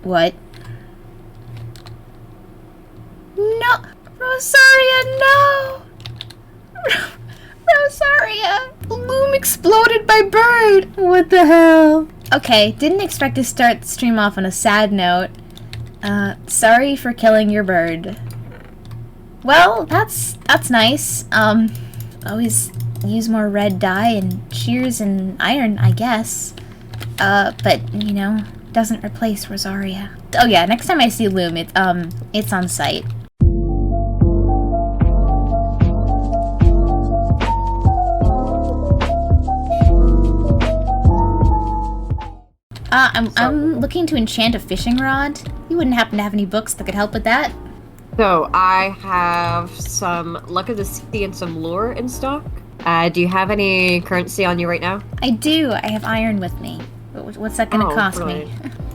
What? No! Rosaria, no! Rosaria! Loom exploded by bird! What the hell? Okay, didn't expect to start the stream off on a sad note. Sorry for killing your bird. Well, that's nice. Always use more red dye and shears and iron, I guess. But, you know, doesn't replace Rosaria. Oh yeah, next time I see Loom, it's on site. I'm looking to enchant a fishing rod. You wouldn't happen to have any books that could help with that? So, I have some Luck of the Sea and some lore in stock. Do you have any currency on you right now? I do. I have iron with me. What's that gonna cost me?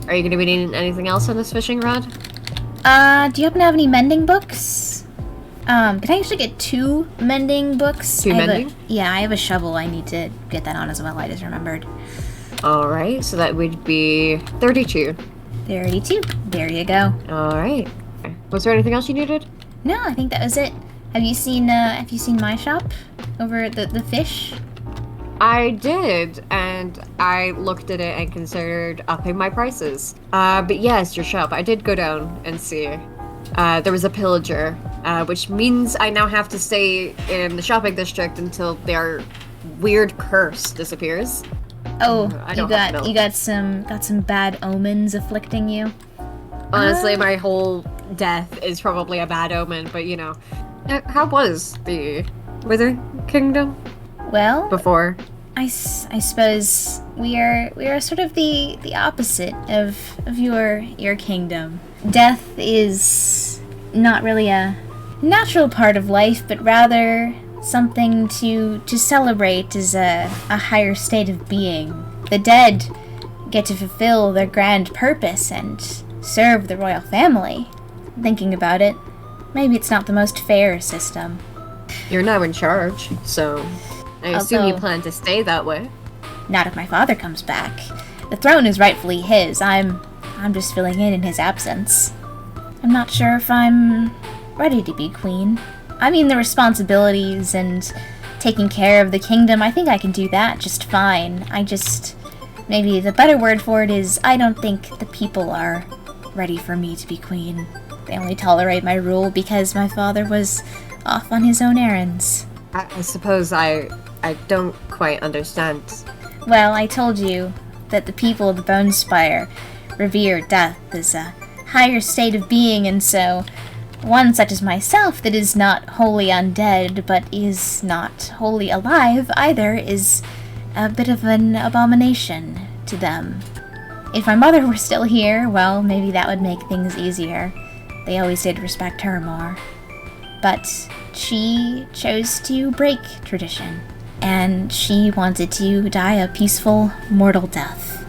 Are you gonna be needing anything else on this fishing rod? Do you happen to have any mending books? Can I actually get 2 mending books? Two mending? Yeah, I have a shovel. I need to get that on as well. I just remembered. Alright, so that would be 32. 32. There you go. Alright. Was there anything else you needed? No, I think that was it. Have you seen my shop? Over at the fish? I did, and I looked at it and considered upping my prices. But yes, your shop. I did go down and see. There was a pillager, which means I now have to stay in the shopping district until their weird curse disappears. Oh, you got some bad omens afflicting you? Honestly, my whole death is probably a bad omen, but you know. How was the Withered Kingdom? Well, before? I suppose we are sort of the opposite of your kingdom. Death is not really a natural part of life, but rather something to celebrate as a higher state of being. The dead get to fulfill their grand purpose and serve the royal family. Thinking about it, maybe it's not the most fair system. You're now in charge, so I assume you plan to stay that way. Not if my father comes back. The throne is rightfully his. I'm just filling in his absence. I'm not sure if I'm ready to be queen. I mean, the responsibilities and taking care of the kingdom, I think I can do that just fine. Maybe the better word for it is, I don't think the people are ready for me to be queen. They only tolerate my rule because my father was off on his own errands. I suppose I don't quite understand. Well, I told you that the people of the Bone Spire revere death as a higher state of being, and so one such as myself that is not wholly undead, but is not wholly alive either, is a bit of an abomination to them. If my mother were still here, well, maybe that would make things easier. They always did respect her more. But she chose to break tradition, and she wanted to die a peaceful, mortal death.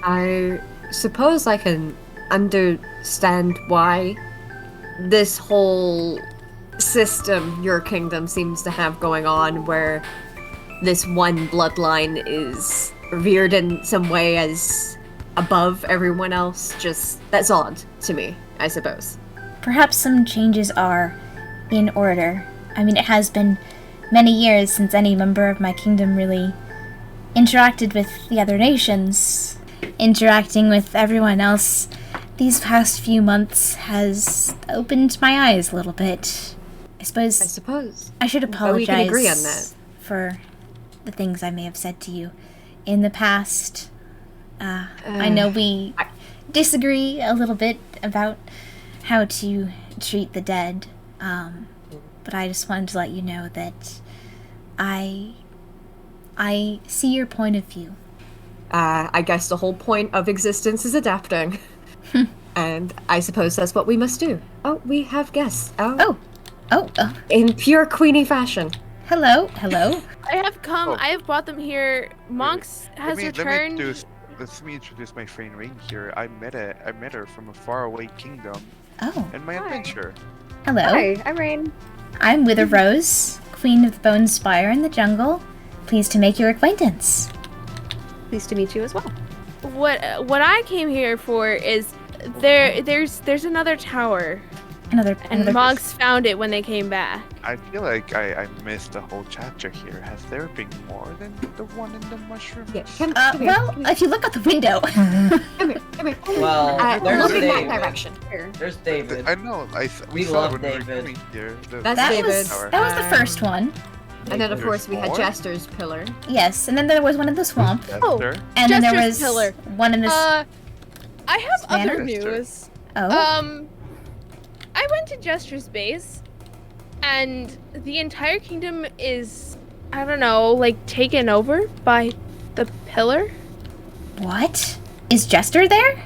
I suppose I can understand why this whole system your kingdom seems to have going on, where this one bloodline is revered in some way as above everyone else. Just, that's odd to me, I suppose. Perhaps some changes are in order. I mean, it has been many years since any member of my kingdom really interacted with the other nations. Interacting with everyone else these past few months has opened my eyes a little bit. I suppose I should apologize we can agree on that. For the things I may have said to you in the past. I know we disagree a little bit about how to treat the dead, but I just wanted to let you know that I see your point of view. I guess the whole point of existence is adapting. And I suppose that's what we must do. Oh, we have guests. Oh. In pure Queenie fashion. Hello. I have brought them here. Monks has returned. Let me introduce my friend Rain here. I met her from a faraway kingdom. Oh. And my adventure. Hello. Hi, I'm Rain. I'm Withered Rose, Queen of the Bone Spire in the jungle. Pleased to make your acquaintance. Pleased to meet you as well. What I came here for is there's another tower, and Another. monks found it when they came back. I feel like I missed the whole chapter here. Has there been more than the one in the mushroom? Yeah, come here, Well, come here. if you look out the window. Come here, come here. Well, there's look in David. that direction. Here. There's David. I know. We saw love when we were David. coming here. That's that David. was that was the first one. And then, of There's course, we had more? Jester's pillar. Yes, and then there was one in the swamp, Oh. Jester. and then there Jester's was pillar. one in the. I have Banner? other news. Oh. I went to Jester's base, and the entire kingdom is, I don't know, like taken over by the pillar. What? Is Jester there?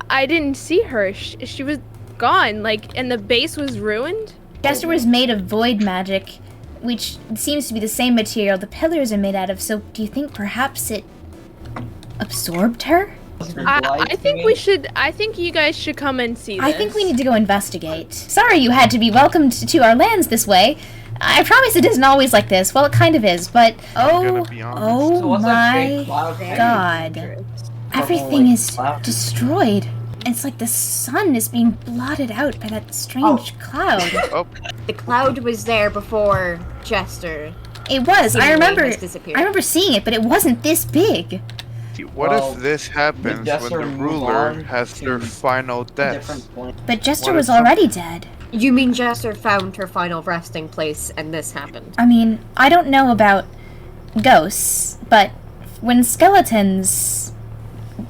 I didn't see her. She was gone. Like, and the base was ruined. Jester was made of void magic, which seems to be the same material the pillars are made out of. So, do you think perhaps it absorbed her? I think we should. I think you guys should come and see this. I think we need to go investigate. Sorry you had to be welcomed to our lands this way. I promise it isn't always like this. Well, it kind of is, but gonna be honest. oh So what's that big my cloud thing? god. Everything is cloud? destroyed. It's like the sun is being blotted out by that strange cloud. Oh, The cloud was there before Jester. It was. I seemingly remember. has disappeared. I remember seeing it, but it wasn't this big. what Well, if this happens when Jester the move ruler on has to their final death? Different point. But Jester What was if- already dead. You mean Jester found her final resting place and this happened? I mean, I don't know about ghosts, but when skeletons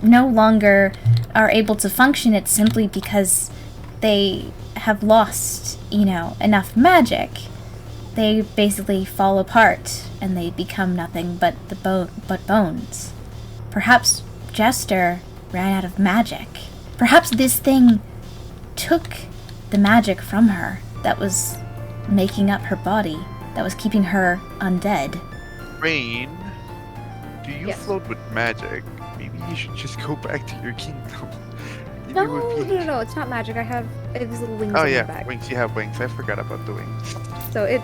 no longer are able to function, it's simply because they have lost, enough magic. They basically fall apart and they become nothing but bones. Perhaps Jester ran out of magic. Perhaps this thing took the magic from her that was making up her body, that was keeping her undead. Rain, do you Yes. float with magic? Maybe you should just go back to your kingdom. No, You would be- no, it's not magic. I have these little wings Oh on my yeah, back. wings. You have wings. I forgot about the wings. So it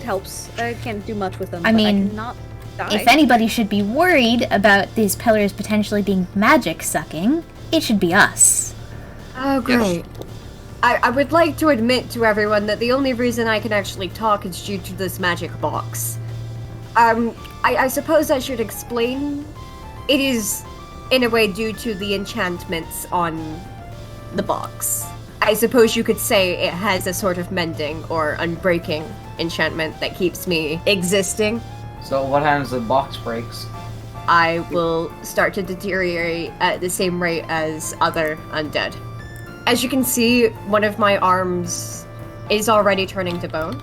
helps. I can't do much with them. I but mean, I cannot die. If anybody should be worried about these pillars potentially being magic sucking, it should be us. Oh, great. I would like to admit to everyone that the only reason I can actually talk is due to this magic box. I suppose I should explain. It is, in a way, due to the enchantments on the box. I suppose you could say it has a sort of mending or unbreaking enchantment that keeps me existing. So what happens if the box breaks? I will start to deteriorate at the same rate as other undead. As you can see, one of my arms is already turning to bone.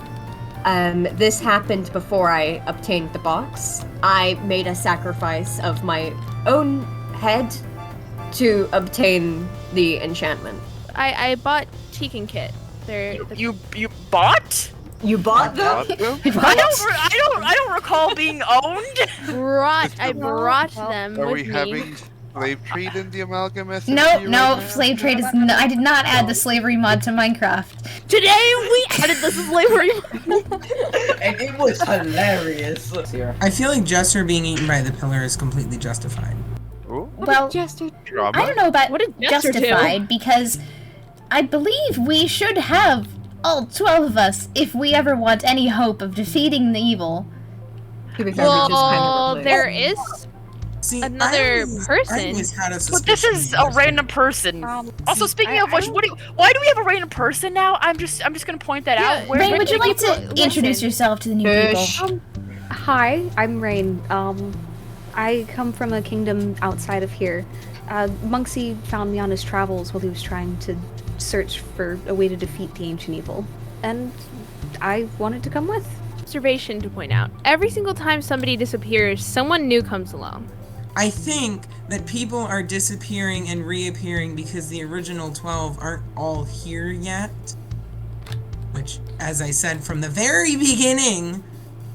This happened before I obtained the box. I made a sacrifice of my own head to obtain the enchantment. I bought Tekin Kit. They're You bought? You bought them? I don't recall being owned. I brought them Are with we me. having slave trade in the Amalgam SMP No, right no, now? slave trade is I did not add the slavery mod to Minecraft. Today we added the slavery. And it was hilarious. Here. I feel like Jester being eaten by the pillar is completely justified. Ooh, Well, Jester. drama. I don't know about What did Jester do? justified because I believe we should have all 12 of us if we ever want any hope of defeating the evil. To be fair, we just kind Well, of replaced. there is. See, Another I person. always had a But this suspicion is of a Jester. random person. Also, speaking of which, why do we have a random person now? I'm just gonna point that out. Where- Rain, would you like to Listen. introduce yourself to the new Fish. people? Hi, I'm Rain. I come from a kingdom outside of here. Monksy found me on his travels while he was trying to search for a way to defeat the ancient evil, and I wanted to come with. Observation to point out. Every single time somebody disappears, someone new comes along. I think that people are disappearing and reappearing because the original 12 aren't all here yet. Which, as I said from the very beginning,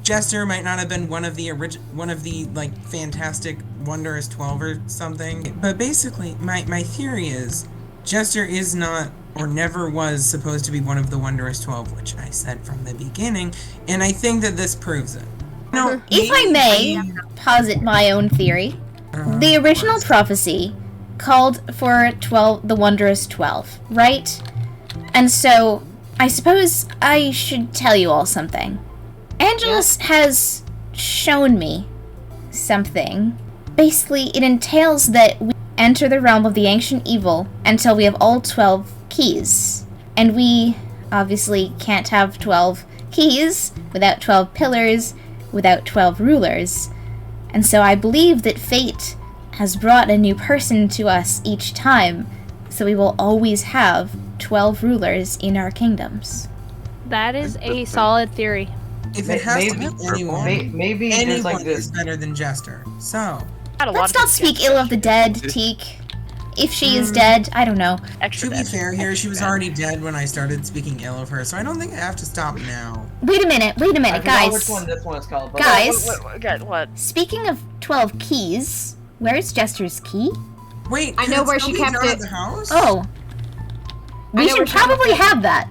Jester might not have been one of the like fantastic wondrous 12 or something. But basically, my theory is Jester is not or never was supposed to be one of the wondrous 12, which I said from the beginning, and I think that this proves it. No, If I may posit my own theory, the original prophecy called for the Wondrous 12, right? And so, I suppose I should tell you all something. Angelus has shown me something. Basically, it entails that we enter the realm of the ancient evil until we have all 12 keys. And we obviously can't have 12 keys without 12 pillars, without 12 rulers. And so I believe that fate has brought a new person to us each time, so we will always have 12 rulers in our kingdoms. That is a solid theory. If it has to be anyone, maybe there's like anyone this. is better than Jester. So, Let's not speak ill of the dead, Teak. If she is dead, I don't know. Extra to be bad. fair here, she was Extra bad. already dead when I started speaking ill of her, so I don't think I have to stop now. Wait a minute, I forgot which guys. one this one is called. But Guys. What? Speaking of 12 keys, where's Jester's key? Wait, I know could where she somebody kept down it. at the house? Oh. I We know where should she kept probably it. have that.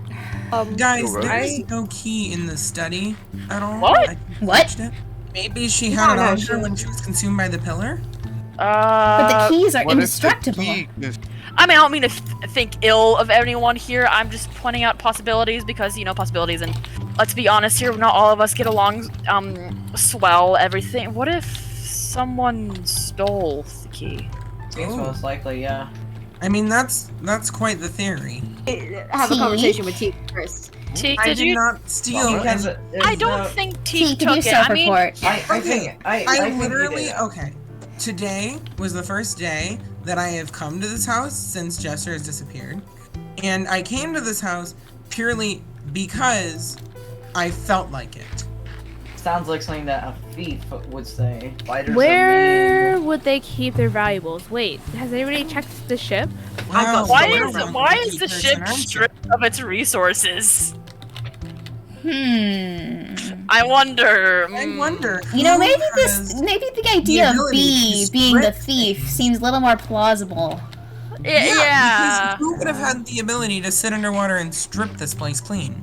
Guys, Alright. there is no key in the study at all. What? I What? searched it. Maybe she had it No, on she- her when she was consumed by the pillar? But the keys are What if the indestructible. key is- I mean, I don't mean to think ill of anyone here. I'm just pointing out possibilities because, possibilities. And let's be honest here, not all of us get along swell, everything. What if someone stole the key? Seems most likely, yeah. I mean, that's quite the theory. Have a Teak? conversation with Teak first. Teak, I did did you? not steal Because any- I don't think Teak Teak, could you took it. I mean, self-report? I think I think you literally did. okay. Today was the first day that I have come to this house since Jester has disappeared. And I came to this house purely because I felt like it. Sounds like something that a thief would say. Spiders are Where mean. would they keep their valuables? Wait, has anybody checked the ship? Wow, why we're is around why the is the person, ship aren't you? stripped of its resources? I I wonder. wonder. You know, who maybe has- maybe the idea of ability B to being the strip thief things. seems a little more plausible. Yeah. Because who would have had the ability to sit underwater and strip this place clean?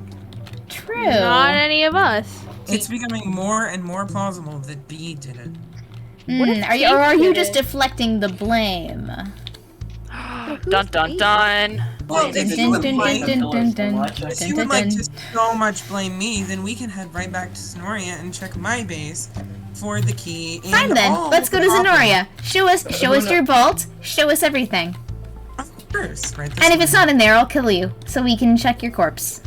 True. Not any of us. It's becoming more and more plausible that B did it. What if Or are you Teak just did it? deflecting the blame? Dun dun dun. Well, Dun, if dun, you would dun, like, dun, dun, dun, if dun, you dun, would like dun. to so much blame me, then we can head right back to Sonoria and check my base for the key. And Fine then, all let's go to the offers. Zenoria. Show us your vault. Show us everything. Of course, right this And if it's way. not in there, I'll kill you so we can check your corpse.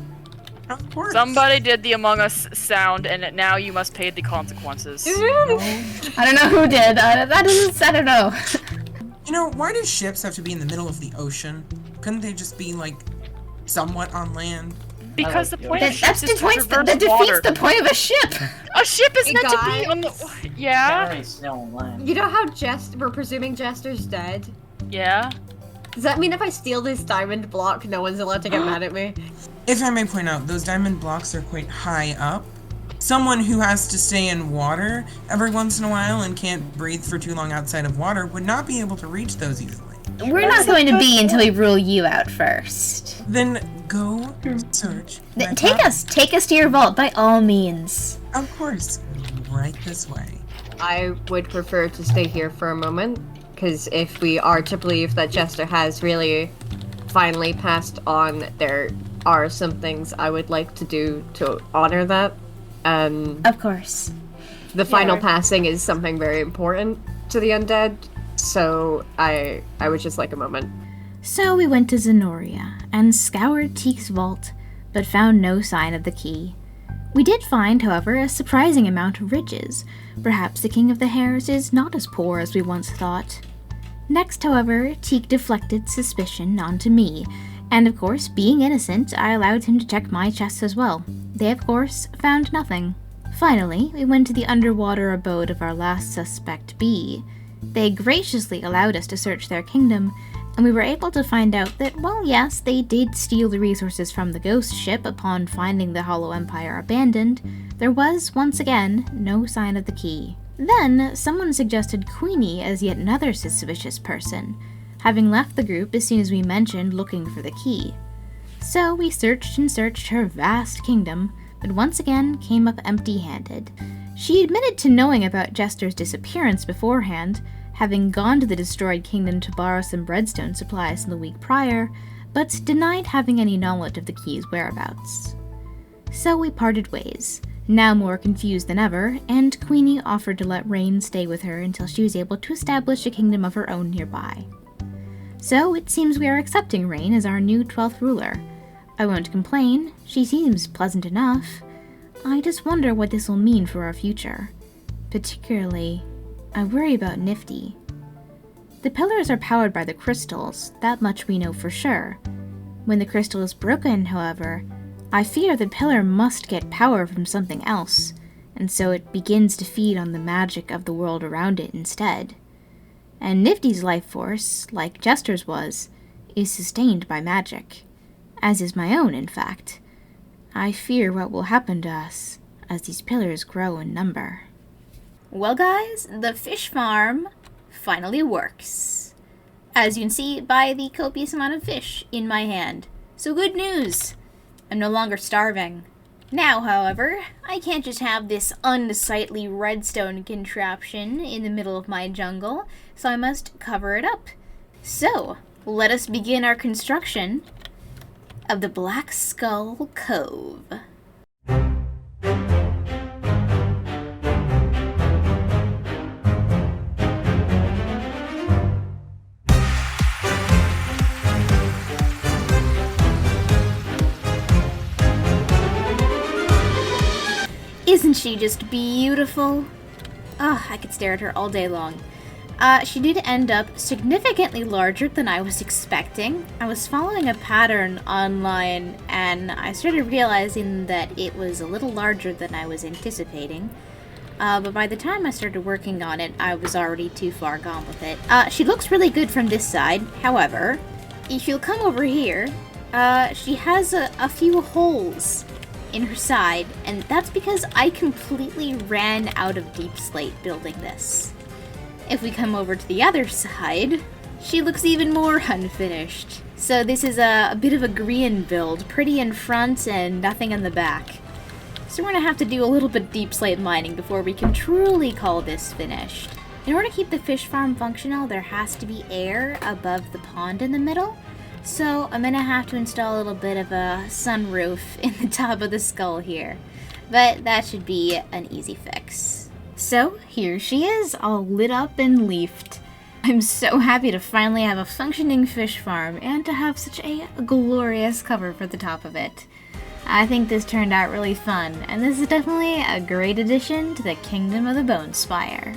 Of course. Somebody did the Among Us sound, and now you must pay the consequences. I don't know who did. I don't know. You know, why do ships have to be in the middle of the ocean? Couldn't they just be, like, somewhat on land? Because the point of That's ships is to traverse that water. defeats the point of a ship. A ship is Hey, meant to be guys. on the. Yeah. Carry snow and land. You know how we're presuming Jester's dead? Yeah. Does that mean if I steal this diamond block, no one's allowed to get mad at me? If I may point out, those diamond blocks are quite high up. Someone who has to stay in water every once in a while and can't breathe for too long outside of water would not be able to reach those easily. We're not going to be until we rule you out first. Then go search. my Take us to your vault by all means. Of course, right this way. I would prefer to stay here for a moment, because if we are to believe that Jester has really finally passed on, there are some things I would like to do to honor that. Of course. The final passing is something very important to the undead, so I would just like a moment. So we went to Zenoria and scoured Teak's vault, but found no sign of the key. We did find, however, a surprising amount of riches. Perhaps the King of the Hares is not as poor as we once thought. Next, however, Teak deflected suspicion onto me, and of course, being innocent, I allowed him to check my chest as well. They, of course, found nothing. Finally, we went to the underwater abode of our last suspect, B. They graciously allowed us to search their kingdom, and we were able to find out that, well, yes, they did steal the resources from the ghost ship upon finding the Hollow Empire abandoned. There was, once again, no sign of the key. Then, someone suggested Queenie as yet another suspicious person, having left the group as soon as we mentioned looking for the key. So we searched and searched her vast kingdom, but once again came up empty-handed. She admitted to knowing about Jester's disappearance beforehand. having gone to the destroyed kingdom to borrow some breadstone supplies in the week prior, but denied having any knowledge of the key's whereabouts. So we parted ways, now more confused than ever, and Queenie offered to let Rain stay with her until she was able to establish a kingdom of her own nearby. So it seems we are accepting Rain as our new 12th ruler. I won't complain, she seems pleasant enough. I just wonder what this will mean for our future. Particularly, I worry about Nifty. The pillars are powered by the crystals, that much we know for sure. When the crystal is broken, however, I fear the pillar must get power from something else, and so it begins to feed on the magic of the world around it instead. And Nifty's life force, like Jester's was, is sustained by magic. As is my own, in fact. I fear what will happen to us as these pillars grow in number. Well guys, the fish farm finally works. As you can see by the copious amount of fish in my hand. So good news! I'm no longer starving. Now, however, I can't just have this unsightly redstone contraption in the middle of my jungle, so I must cover it up. So, let us begin our construction of the Black Skull Cove. Isn't she just beautiful? I could stare at her all day long. She did end up significantly larger than I was expecting. I was following a pattern online and I started realizing that it was a little larger than I was anticipating. But by the time I started working on it, I was already too far gone with it. She looks really good from this side. However, if you'll come over here, she has a few holes in her side, and that's because I completely ran out of deep slate building this. If we come over to the other side, she looks even more unfinished. So this is a bit of a green build, pretty in front and nothing in the back. So we're gonna have to do a little bit of deep slate mining before we can truly call this finished. In order to keep the fish farm functional, there has to be air above the pond in the middle. So I'm gonna have to install a little bit of a sunroof in the top of the skull here. But that should be an easy fix. So here she is, all lit up and leafed. I'm so happy to finally have a functioning fish farm and to have such a glorious cover for the top of it. I think this turned out really fun, and this is definitely a great addition to the Kingdom of the Bone Spire.